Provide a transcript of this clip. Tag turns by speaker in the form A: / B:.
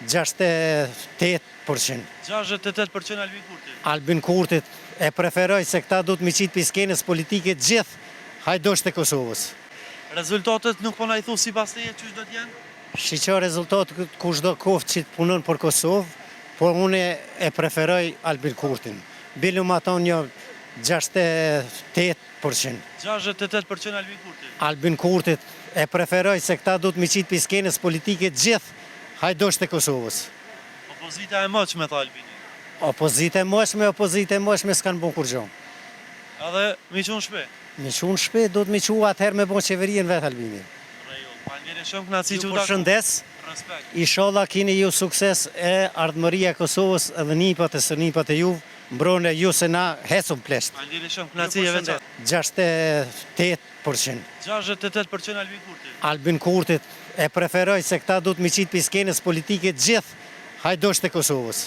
A: 68%.
B: 68% Albin Kurti.
A: Albin Kurtit e preferoj se këta du të mi qitë piskenës politike gjithë hajdosh të Kosovës.
B: Rezultatet nuk po na i thu si pas teje qysh do t'jenë?
A: Shiqo rezultatet kushdo kohë që të punon për Kosovë, por unë e preferoj Albin Kurtin. Bilu ma thonë një 68%.
B: 68% Albin Kurti.
A: Albin Kurtit e preferoj se këta du të mi qitë piskenës politike gjithë hajdosh të Kosovës.
B: Opozita e moqme, tha Albini.
A: Opozite moshme s'kanë bon kur gjo.
B: Edhe mi qunë shpe.
A: Mi qunë shpe, do të mi qunë atëherë me bon qeverien vetë Albini.
B: Falënderit shumë knaci që
A: Ju
B: u taku.
A: përshëndes,
B: Respekt.
A: inshallah kini ju sukses e ardhmëria e Kosovës edhe nipat e së nipat e juve, mbrone ju se na hecum plesht.
B: Falënderit shumë knaci e veçantë.
A: 68%.
B: 68% Albin Kurti.
A: Albin Kurtit e preferoj se këta du të mi qitë piskenës politike gjithë hajdosh të Kosovës.